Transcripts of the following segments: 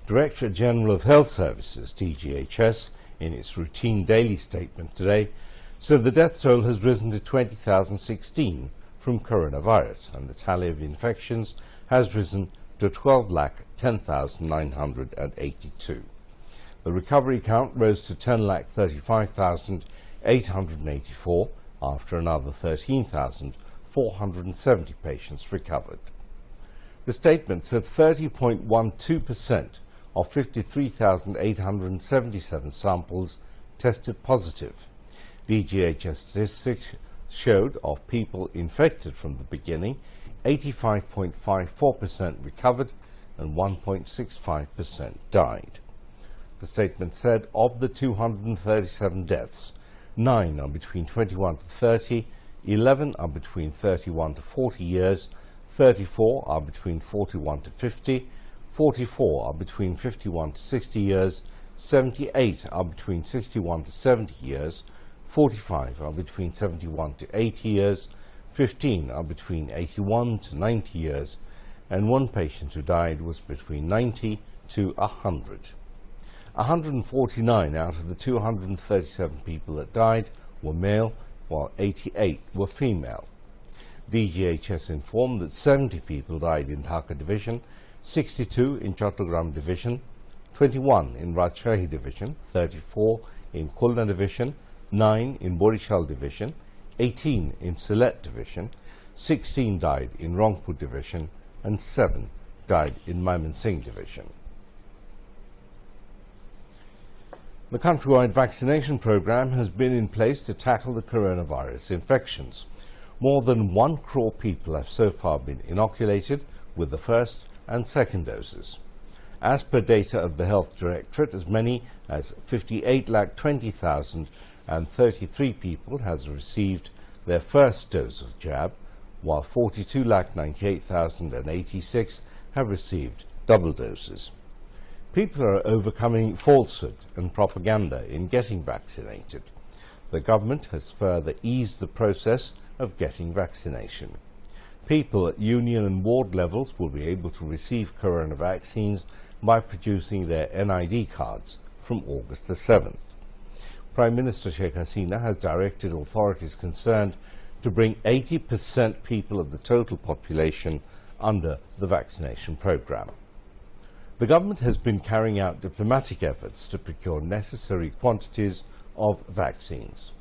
Directorate General of Health Services, DGHS, in its routine daily statement today, said the death toll has risen to 20,016 from coronavirus, and the tally of infections has risen to 12,10,982. The recovery count rose to 10,35,884 after another 13,470 patients recovered. The statement said 30.12% of 53,877 samples tested positive. DGHS statistics showed of people infected from the beginning, 85.54% recovered and 1.65% died. The statement said of the 237 deaths, 9 are between 21 to 30, 11 are between 31 to 40 years, 34 are between 41 to 50, 44 are between 51 to 60 years, 78 are between 61 to 70 years, 45 are between 71 to 80 years, 15 are between 81 to 90 years, and one patient who died was between 90 to 100. 149 out of the 237 people that died were male, while 88 were female. DGHS informed that 70 people died in Dhaka Division, 62 in Chattogram Division, 21 in Rajshahi Division, 34 in Khulna Division, 9 in Borishal Division, 18 in Sylhet Division, 16 died in Rangpur Division, and 7 died in Mymensingh Division. The countrywide vaccination program has been in place to tackle the coronavirus infections. More than 1 crore people have so far been inoculated with the first and second doses. As per data of the Health Directorate, as many as 58,20,033 people has received their first dose of jab, while 42,98,086 have received double doses. People are overcoming falsehood and propaganda in getting vaccinated. The government has further eased the process of getting vaccination. People at union and ward levels will be able to receive corona vaccines by producing their NID cards from August the 7th. Prime Minister Sheikh Hasina has directed authorities concerned to bring 80% people of the total population under the vaccination program. The government has been carrying out diplomatic efforts to procure necessary quantities of vaccines.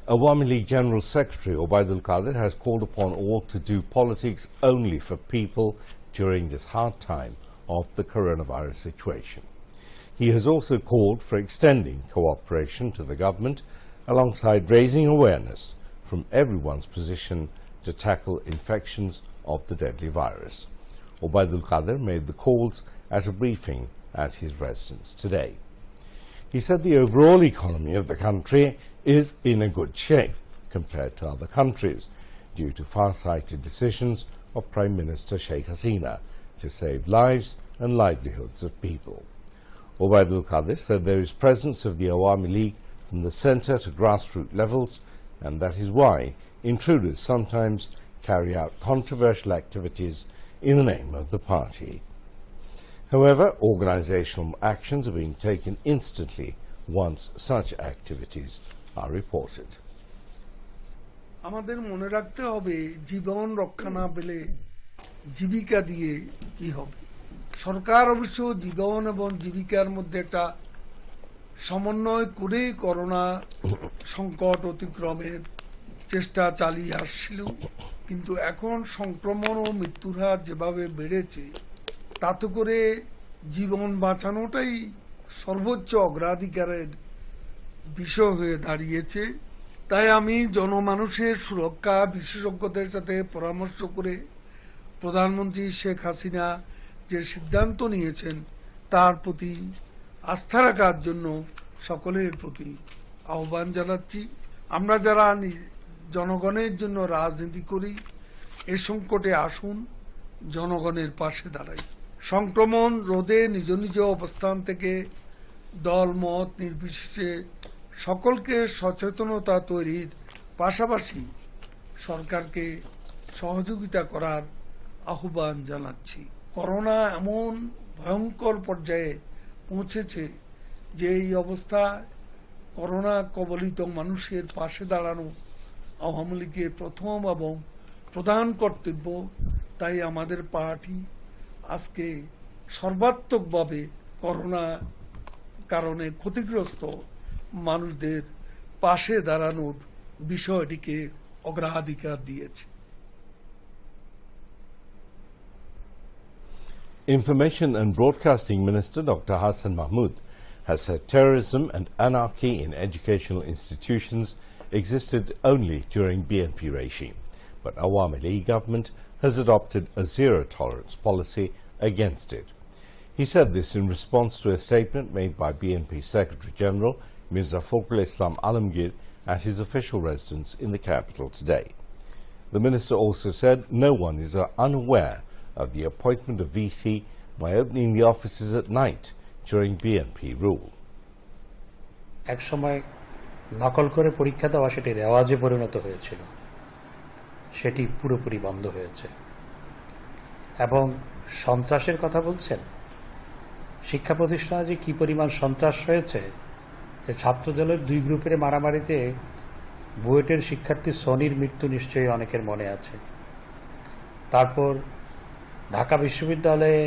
Awami League General Secretary Obaidul Qadir has called upon all to do politics only for people during this hard time of the coronavirus situation. He has also called for extending cooperation to the government alongside raising awareness from everyone's position to tackle infections of the deadly virus. Obaidul Qadir made the calls at a briefing at his residence today. He said the overall economy of the country is in a good shape compared to other countries due to far-sighted decisions of Prime Minister Sheikh Hasina to save lives and livelihoods of people. Obaidul Qadir said there is presence of the Awami League from the centre to grassroots levels, and that is why intruders sometimes carry out controversial activities in the name of the party. However, organizational actions are being taken instantly once such activities are reported. আমাদের মনে রাখতে হবে জীবন রক্ষা না পেলে জীবিকা দিয়ে কি হবে। সরকার অবশ্য জীবন এবং জীবিকার মধ্যে একটা সমন্বয় করে করোনা সংকট অতিক্রমের চেষ্টা চালিয়ে আসছিল, কিন্তু এখন সংক্রমণ ও মৃত্যুর হার যেভাবে বেড়েছে তাতে করে জীবন বাঁচানোটাই সর্বোচ্চ অগ্রাধিকারের বিষয় হয়ে দাঁড়িয়েছে। তাই আমি জনমানুষের সুরক্ষা বিশেষজ্ঞদের সাথে পরামর্শ করে প্রধানমন্ত্রী শেখ হাসিনা যে সিদ্ধান্ত নিয়েছেন তার প্রতি আস্থা রাখার জন্য সকলের প্রতি আহ্বান জানাচ্ছি। আমরা যারা জনগণের জন্য রাজনীতি করি, এ সংকটে আসুন জনগণের পাশে দাঁড়াই। সংক্রমণ রোধে নিজ নিজ অবস্থান থেকে দল মত নির্বিশেষে সকলকে সচেতনতা তৈরির পাশাপাশি সরকারকে সহযোগিতা করার আহ্বান জানাচ্ছি। করোনা এমন ভয়ঙ্কর পর্যায়ে পৌঁছেছে যে এই অবস্থায় করোনা কবলিত মানুষের পাশে দাঁড়ানো আওয়ামী লীগের প্রথম এবং প্রধান কর্তব্য। তাই আমাদের পার্টি আজকে সর্বাত্মকভাবে করোনা কারণে ক্ষতিগ্রস্ত মানুষদের পাশে দাঁড়ানোর বিষয়টিকে অগ্রাধিকার দিয়েছে। Information and Broadcasting Minister Dr. Hassan Mahmood has said terrorism and anarchy in educational institutions existed only during BNP regime, but Awami League government has adopted a zero-tolerance policy against it. He said this in response to a statement made by BNP Secretary-General Mirza Fakhrul Islam Alamgir at his official residence in the capital today. The minister also said no one is unaware of the appointment of VC by opening the offices at night during BNP rule. এক সময় নকল করে পরীক্ষা দেওয়া সেটি রেওয়াজে পরিণত হয়েছিল, সেটি পুরোপুরি বন্ধ হয়েছে। এবং সন্ত্রাসের কথা বলছেন, শিক্ষা প্রতিষ্ঠানে যে কি পরিমাণ সন্ত্রাস হয়েছে, যে ছাত্রদলের দুই গ্রুপের মারামারিতে বুয়েটের শিক্ষার্থী সনির মৃত্যু নিশ্চয়ই অনেকের মনে আছে। তারপর ঢাকা বিশ্ববিদ্যালয়ে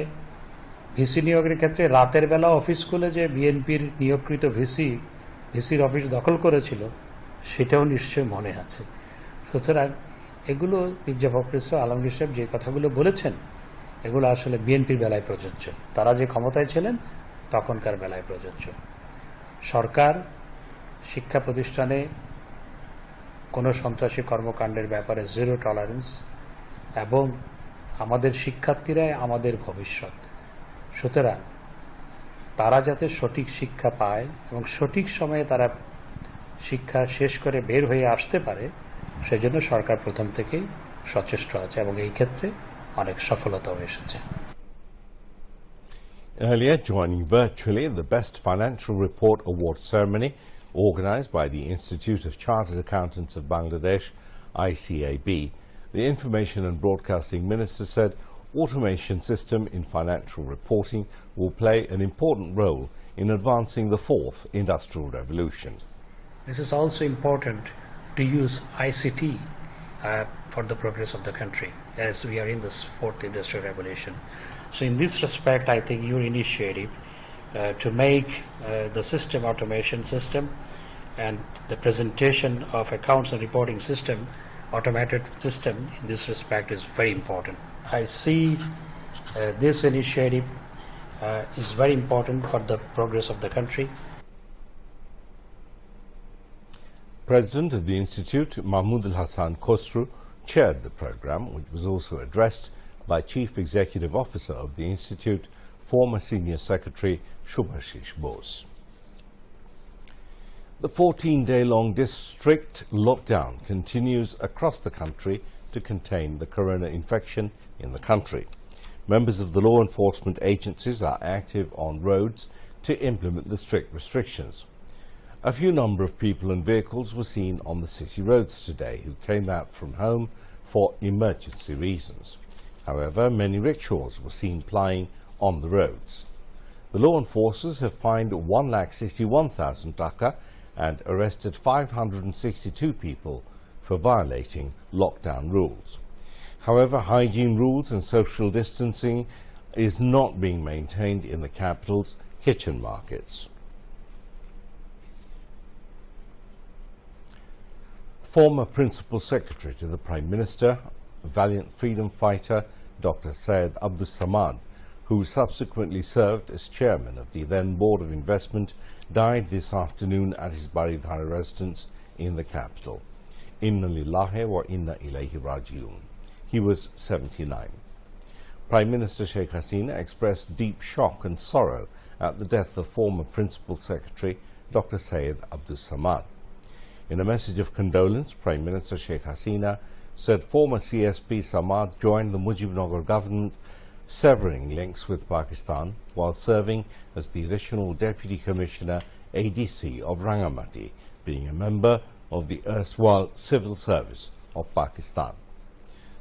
ভিসি নিয়োগের ক্ষেত্রে রাতের বেলা অফিস খুলে যে বিএনপির নিয়োগকৃত ভিসির অফিস দখল করেছিল, সেটাও নিশ্চয়ই মনে আছে। সুতরাং এগুলো মির্জা ফখরুল ইসলাম আলমগীর সাহেব যে কথাগুলো বলেছেন, এগুলো আসলে বিএনপির বেলায় প্রযোজ্য। তারা যে ক্ষমতায় ছিলেন তখনকার বেলায় প্রযোজ্য। সরকার শিক্ষা প্রতিষ্ঠানে কোনো সন্ত্রাসী কর্মকাণ্ডের ব্যাপারে জিরো টলারেন্স, এবং আমাদের শিক্ষার্থীরাই আমাদের ভবিষ্যৎ। সুতরাং তারা যাতে সঠিক শিক্ষা পায় এবং সঠিক সময়ে তারা শিক্ষা শেষ করে বের হয়ে আসতে পারে, সেজন্য সরকার প্রথম থেকেই সচেষ্ট আছে এবং এই ক্ষেত্রে অনেক সফলতাও এসেছে। Earlier, joining virtually the Best Financial Report Award ceremony organized by the Institute of Chartered Accountants of Bangladesh, ICAB, the Information and Broadcasting Minister said automation system in financial reporting will play an important role in advancing the fourth industrial revolution. This is also important to use ICT for the progress of the country as we are in this fourth industrial revolution. So in this respect, I think your initiative to make the system automation system and the presentation of accounts and reporting system, automated system in this respect is very important. I see this initiative is very important for the progress of the country. President of the Institute, Mahmoud Al-Hassan Khosru, chaired the program, which was also addressed by Chief Executive Officer of the Institute, former Senior Secretary Shubhashish Bose. The 14-day-long district lockdown continues across the country to contain the corona infection in the country. Members of the law enforcement agencies are active on roads to implement the strict restrictions. A few number of people and vehicles were seen on the city roads today who came out from home for emergency reasons. However, many rickshaws were seen plying on the roads. The law enforcers have fined 1,61,000 taka and arrested 562 people for violating lockdown rules. However, hygiene rules and social distancing is not being maintained in the capital's kitchen markets. Former Principal Secretary to the Prime Minister, valiant freedom fighter Dr. Syed Abdus Samad, who subsequently served as chairman of the then Board of Investment, died this afternoon at his Baridhara residence in the capital. Inna lillahi wa inna ilayhi raji'un. He was 79. Prime Minister Sheikh Hasina expressed deep shock and sorrow at the death of former Principal Secretary Dr. Syed Abdus Samad. In a message of condolence, Prime Minister Sheikh Hasina said former CSP Samad joined the Mujibnagar government, severing links with Pakistan while serving as the additional Deputy Commissioner ADC of Rangamati, being a member of the erstwhile Civil Service of Pakistan.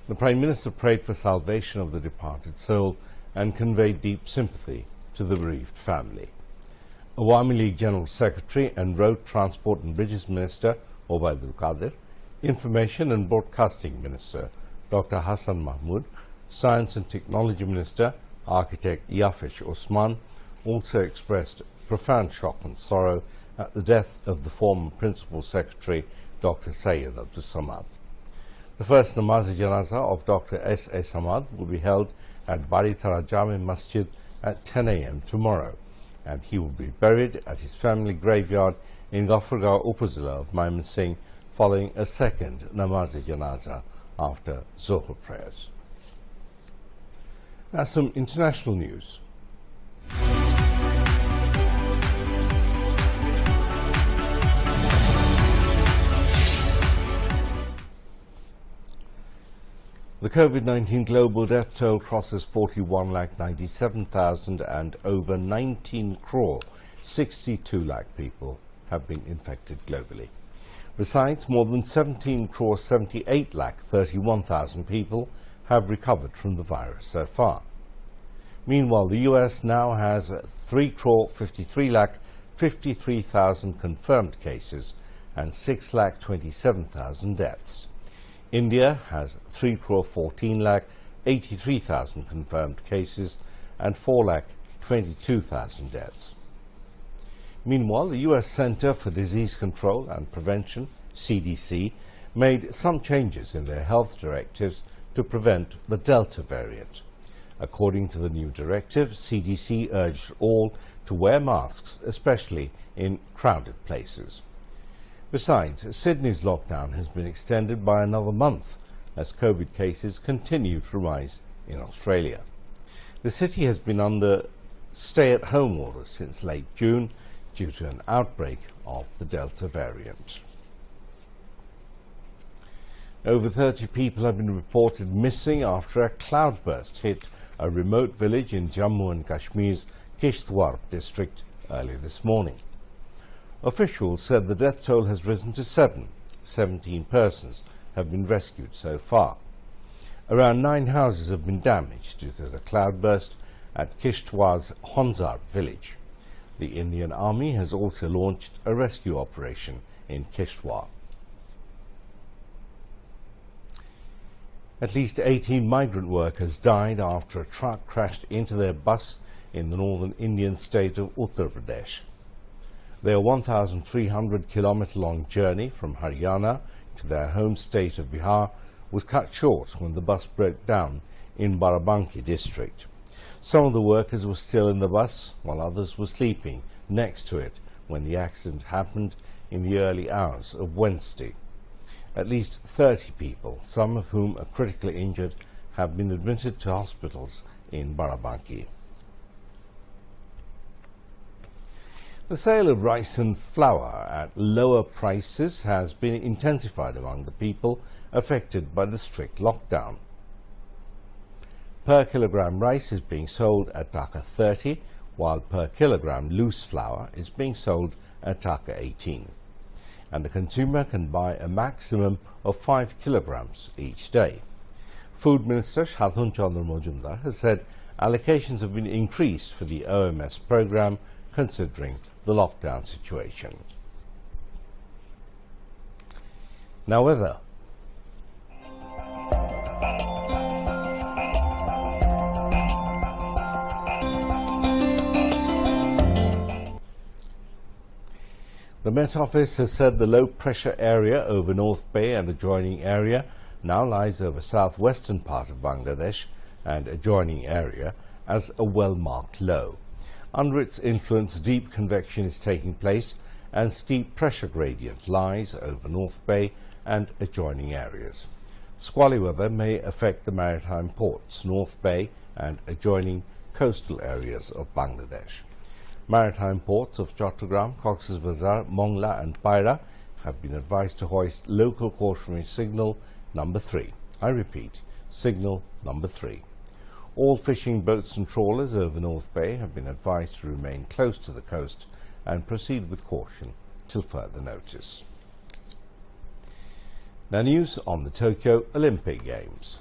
The Prime Minister prayed for salvation of the departed soul and conveyed deep sympathy to the bereaved family. Awami League General Secretary and Road Transport and Bridges Minister Obaidul Qadir, Information and Broadcasting Minister Dr. Hassan Mahmood, Science and Technology Minister Architect Yafish Osman also expressed profound shock and sorrow at the death of the former Principal Secretary Dr. Sayyid Abdul Samad. The first namaz-e-janaza of Dr. S.A. Samad will be held at Baritara Jami Masjid at 10 a.m. tomorrow, and he will be buried at his family graveyard in Ghafargarh Upazila of Mymensingh following a second namaz-e-janaza after Zohar prayers. Now some international news. The COVID-19 global death toll crosses 41,97,000 and over 19 crore, 62 lakh people have been infected globally. Besides, more than 17 crore, 78 lakh, 31,000 people have recovered from the virus so far. Meanwhile, the US now has 3 crore, 53 lakh, 53,000 confirmed cases and 6 lakh, 27,000 deaths. India has 3 crore 14 lakh 83,000 confirmed cases and 4 lakh 22,000 deaths. Meanwhile, the US Center for Disease Control and Prevention, CDC, made some changes in their health directives to prevent the Delta variant. According to the new directive, CDC urged all to wear masks, especially in crowded places. Besides, Sydney's lockdown has been extended by another month as COVID cases continue to rise in Australia. The city has been under stay-at-home orders since late June due to an outbreak of the Delta variant. Over 30 people have been reported missing after a cloudburst hit a remote village in Jammu and Kashmir's Kishtwar district early this morning. Officials said the death toll has risen to 7. 17 persons have been rescued so far. Around 9 houses have been damaged due to the cloudburst at Kishtwar's Honzar village. The Indian Army has also launched a rescue operation in Kishtwar. At least 18 migrant workers died after a truck crashed into their bus in the northern Indian state of Uttar Pradesh. Their 1,300-kilometer-long journey from Haryana to their home state of Bihar was cut short when the bus broke down in Barabanki district. Some of the workers were still in the bus, while others were sleeping next to it when the accident happened in the early hours of Wednesday. At least 30 people, some of whom are critically injured, have been admitted to hospitals in Barabanki. The sale of rice and flour at lower prices has been intensified among the people affected by the strict lockdown. Per kilogram rice is being sold at Taka 30, while per kilogram loose flour is being sold at Taka 18. And the consumer can buy a maximum of 5 kilograms each day. Food Minister Shadhun Chandra Mojumdar has said allocations have been increased for the OMS program considering the lockdown situation. Now weather. The Met Office has said the low-pressure area over North Bay and adjoining area now lies over southwestern part of Bangladesh and adjoining area as a well-marked low. Under its influence, deep convection is taking place and steep pressure gradient lies over North Bay and adjoining areas. Squally weather may affect the maritime ports, North Bay and adjoining coastal areas of Bangladesh. Maritime ports of Chattogram, Cox's Bazar, Mongla and Paira have been advised to hoist local cautionary signal number 3. I repeat, signal number 3. All fishing boats and trawlers over North Bay have been advised to remain close to the coast and proceed with caution till further notice. Now news on the Tokyo Olympic Games.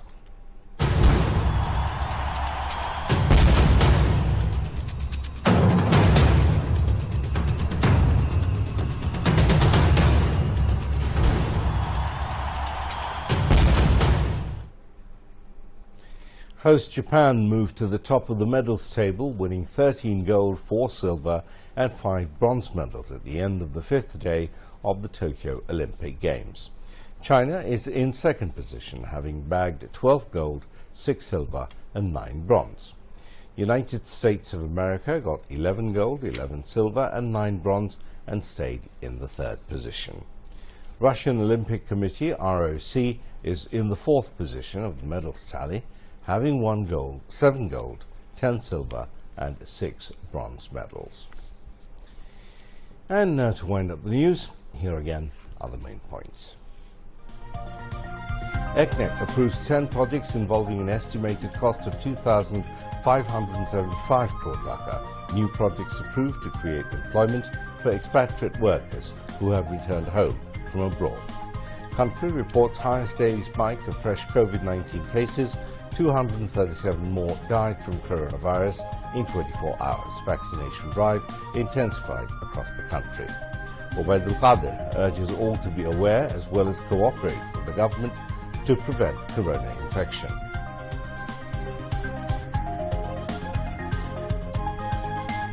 Host Japan moved to the top of the medals table, winning 13 gold, 4 silver and 5 bronze medals at the end of the 5th day of the Tokyo Olympic Games. China is in second position, having bagged 12 gold, 6 silver and 9 bronze. United States of America got 11 gold, 11 silver and 9 bronze and stayed in the third position. Russian Olympic Committee, ROC, is in the fourth position of the medals tally, having 1 gold, 7 gold, 10 silver and 6 bronze medals. And now to wind up the news, here again are the main points. ECNEC approves 10 projects involving an estimated cost of 2,575 crore taka. New projects approved to create employment for expatriate workers who have returned home from abroad. Country reports highest daily spike of fresh COVID-19 cases. 237 more died from coronavirus in 24 hours. Vaccination drive intensified across the country. Obaidul Qadir urges all to be aware as well as cooperate with the government to prevent corona infection.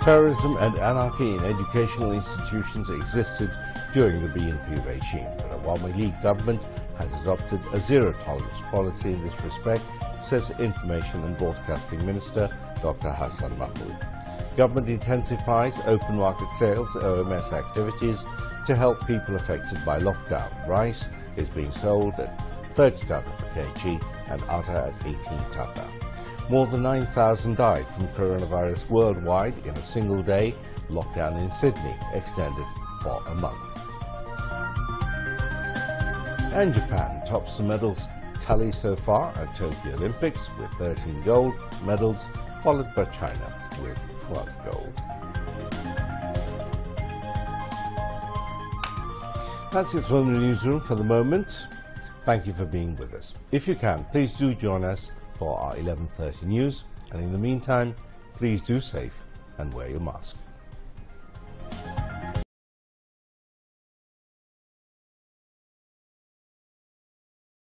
Terrorism and anarchy in educational institutions existed during the BNP regime. The Awami League government has adopted a zero-tolerance policy in this respect, says Information and Broadcasting Minister Dr. Hassan Mahmood. Government intensifies open market sales, OMS activities, to help people affected by lockdown. Rice is being sold at 30 taka per kg and atta at 18 taka. More than 9,000 died from coronavirus worldwide in a single day. Lockdown in Sydney extended for a month. And Japan tops the medals tally so far at Tokyo Olympics with 13 gold medals, followed by China with 12 gold. That's it from the newsroom for the moment. Thank you for being with us. If you can, please do join us for our 11:30 news. And in the meantime, please do safe and wear your mask.